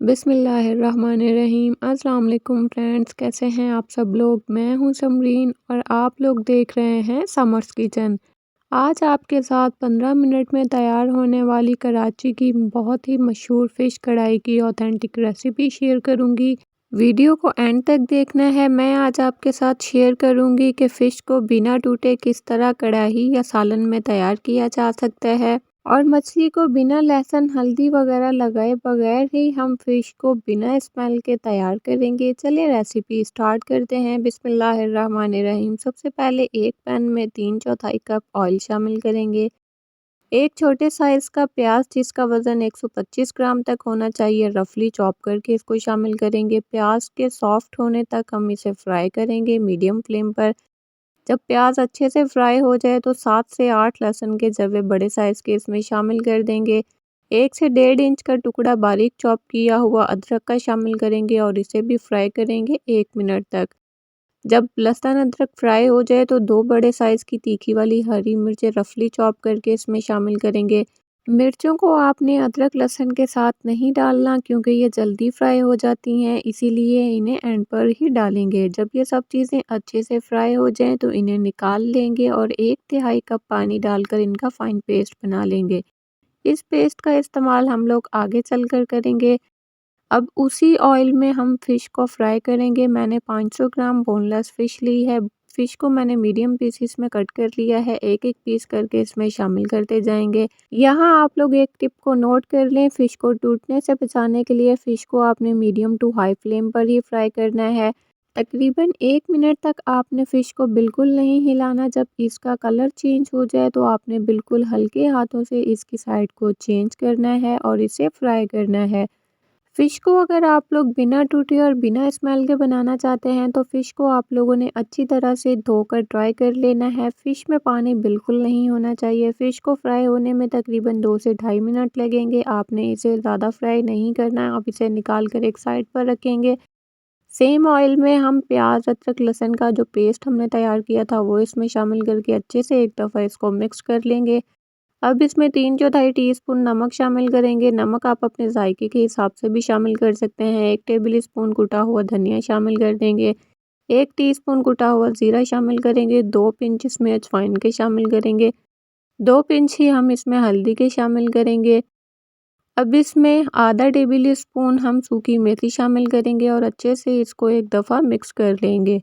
बिस्मिल्लाहिर्रहमानिर्रहीम। अस्सलाम वालेकुम फ्रेंड्स, कैसे हैं आप सब लोग। मैं हूं समरीन और आप लोग देख रहे हैं समर्स किचन। आज आपके साथ 15 मिनट में तैयार होने वाली कराची की बहुत ही मशहूर फ़िश कढ़ाई की ऑथेंटिक रेसिपी शेयर करूंगी। वीडियो को एंड तक देखना है। मैं आज आपके साथ शेयर करूंगी कि फ़िश को बिना टूटे किस तरह कढ़ाई या सालन में तैयार किया जा सकता है, और मछली को बिना लहसुन हल्दी वगैरह लगाए बगैर ही हम फ़िश को बिना स्मेल के तैयार करेंगे। चलिए रेसिपी स्टार्ट करते हैं। बिस्मिल्लाहिर्रहमानिर्रहीम। सबसे पहले एक पैन में 3/4 कप ऑयल शामिल करेंगे। एक छोटे साइज़ का प्याज जिसका वज़न 125 ग्राम तक होना चाहिए, रफली चॉप करके इसको शामिल करेंगे। प्याज के सॉफ्ट होने तक हम इसे फ्राई करेंगे मीडियम फ्लेम पर। जब प्याज अच्छे से फ्राई हो जाए तो 7 से 8 लहसुन के जवे बड़े साइज़ के इसमें शामिल कर देंगे। 1 से 1.5 इंच का टुकड़ा बारीक चॉप किया हुआ अदरक का शामिल करेंगे और इसे भी फ्राई करेंगे 1 मिनट तक। जब लहसुन अदरक फ्राई हो जाए तो 2 बड़े साइज़ की तीखी वाली हरी मिर्चें रफली चॉप करके इसमें शामिल करेंगे। मिर्चों को आपने अदरक लहसुन के साथ नहीं डालना क्योंकि ये जल्दी फ्राई हो जाती हैं, इसीलिए इन्हें एंड पर ही डालेंगे। जब ये सब चीज़ें अच्छे से फ्राई हो जाएं तो इन्हें निकाल लेंगे और 1/3 कप पानी डालकर इनका फाइन पेस्ट बना लेंगे। इस पेस्ट का इस्तेमाल हम लोग आगे चलकर करेंगे। अब उसी ऑयल में हम फ़िश को फ्राई करेंगे। मैंने 500 ग्राम बोनलेस फ़िश ली है। फ़िश को मैंने मीडियम पीसेस में कट कर लिया है। एक-एक पीस करके इसमें शामिल करते जाएंगे। यहाँ आप लोग एक टिप को नोट कर लें, फ़िश को टूटने से बचाने के लिए फ़िश को आपने मीडियम टू हाई फ्लेम पर ही फ्राई करना है। तकरीबन 1 मिनट तक आपने फ़िश को बिल्कुल नहीं हिलाना। जब इसका कलर चेंज हो जाए तो आपने बिल्कुल हल्के हाथों से इसकी साइड को चेंज करना है और इसे फ्राई करना है। फ़िश को अगर आप लोग बिना टूटे और बिना स्मेल के बनाना चाहते हैं तो फ़िश को आप लोगों ने अच्छी तरह से धोकर ड्राई कर लेना है। फ़िश में पानी बिल्कुल नहीं होना चाहिए। फ़िश को फ्राई होने में तकरीबन 2 से ढाई मिनट लगेंगे। आपने इसे ज़्यादा फ्राई नहीं करना है। आप इसे निकाल कर एक साइड पर रखेंगे। सेम ऑयल में हम प्याज अदरक लहसुन का जो पेस्ट हमने तैयार किया था वो इसमें शामिल करके अच्छे से एक दफ़ा इसको मिक्स कर लेंगे। अब इसमें 3/4 टीस्पून नमक शामिल करेंगे। नमक आप अपने जायके के हिसाब से भी शामिल कर सकते हैं। 1 टेबल स्पून कुटा हुआ धनिया शामिल कर देंगे। 1 टीस्पून कुटा हुआ ज़ीरा शामिल करेंगे। 2 पिंच इसमें अजवाइन के शामिल करेंगे। 2 पिंच ही हम इसमें हल्दी के शामिल करेंगे। अब इसमें आधा टेबल स्पून हम सूखी मेथी शामिल करेंगे और अच्छे से इसको एक दफ़ा मिक्स कर लेंगे।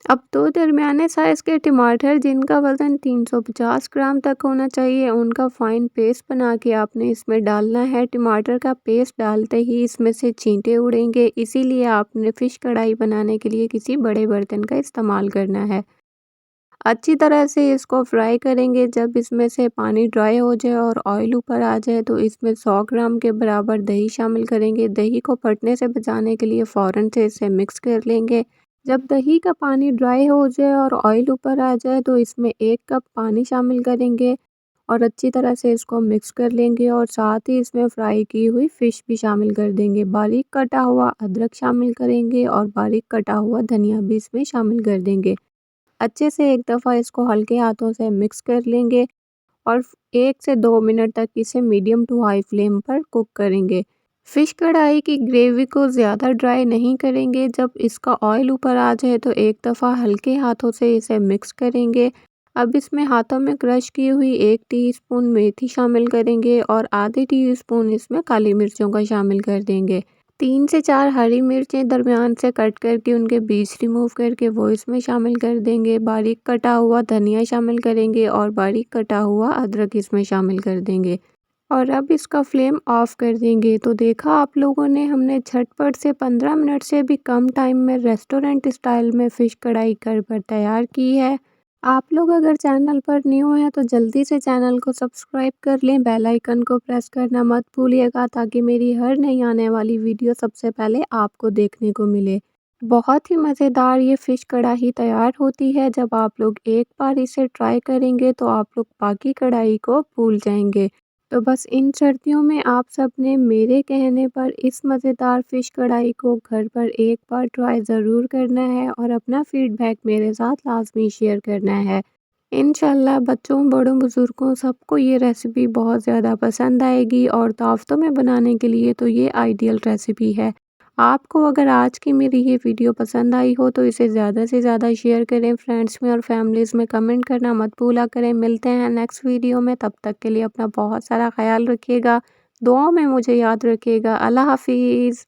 अब 2 दरमियाने साइज़ के टमाटर जिनका वज़न 350 ग्राम तक होना चाहिए, उनका फ़ाइन पेस्ट बना के आपने इसमें डालना है। टमाटर का पेस्ट डालते ही इसमें से छींटे उड़ेंगे, इसीलिए आपने फ़िश कढ़ाई बनाने के लिए किसी बड़े बर्तन का इस्तेमाल करना है। अच्छी तरह से इसको फ्राई करेंगे। जब इसमें से पानी ड्राई हो जाए और ऑयल ऊपर आ जाए तो इसमें 100 ग्राम के बराबर दही शामिल करेंगे। दही को फटने से बचाने के लिए फ़ौरन से इसे मिक्स कर लेंगे। जब दही का पानी ड्राई हो जाए और ऑयल ऊपर आ जाए तो इसमें 1 कप पानी शामिल करेंगे और अच्छी तरह से इसको मिक्स कर लेंगे और साथ ही इसमें फ्राई की हुई फ़िश भी शामिल कर देंगे। बारीक कटा हुआ अदरक शामिल करेंगे और बारीक कटा हुआ धनिया भी इसमें शामिल कर देंगे। अच्छे से एक दफ़ा इसको हल्के हाथों से मिक्स कर लेंगे और 1 से 2 मिनट तक इसे मीडियम टू हाई फ्लेम पर कुक करेंगे। फ़िश कढ़ाई की ग्रेवी को ज़्यादा ड्राई नहीं करेंगे। जब इसका ऑयल ऊपर आ जाए तो एक दफ़ा हल्के हाथों से इसे मिक्स करेंगे। अब इसमें हाथों में क्रश की हुई 1 टीस्पून मेथी शामिल करेंगे और आधे टीस्पून इसमें काली मिर्चों का शामिल कर देंगे। 3 से 4 हरी मिर्चें दरमियान से कट करके उनके बीज रिमूव करके वो इसमें शामिल कर देंगे। बारीक कटा हुआ धनिया शामिल करेंगे और बारीक कटा हुआ अदरक इसमें शामिल कर देंगे और अब इसका फ्लेम ऑफ कर देंगे। तो देखा आप लोगों ने, हमने झटपट से 15 मिनट से भी कम टाइम में रेस्टोरेंट स्टाइल में फ़िश कढ़ाई घर पर तैयार की है। आप लोग अगर चैनल पर न्यू हैं तो जल्दी से चैनल को सब्सक्राइब कर लें, बेल आइकन को प्रेस करना मत भूलिएगा ताकि मेरी हर नई आने वाली वीडियो सबसे पहले आपको देखने को मिले। बहुत ही मज़ेदार ये फ़िश कढ़ाई तैयार होती है। जब आप लोग एक बार इसे ट्राई करेंगे तो आप लोग बाकी कढ़ाई को भूल जाएंगे। तो बस इन सर्दियों में आप सब ने मेरे कहने पर इस मज़ेदार फ़िश कढ़ाई को घर पर एक बार ट्राई ज़रूर करना है और अपना फ़ीडबैक मेरे साथ लाज़मी शेयर करना है। इंशाल्लाह बच्चों, बड़ों, बुज़ुर्गों सबको ये रेसिपी बहुत ज़्यादा पसंद आएगी और दावतों में बनाने के लिए तो ये आइडियल रेसिपी है। आपको अगर आज की मेरी ये वीडियो पसंद आई हो तो इसे ज़्यादा से ज़्यादा शेयर करें, फ्रेंड्स में और फैमिलीज़ में कमेंट करना मत भूला करें। मिलते हैं नेक्स्ट वीडियो में, तब तक के लिए अपना बहुत सारा ख़्याल रखिएगा। दुआओं में मुझे याद रखिएगा। अल्लाह हाफ़िज़।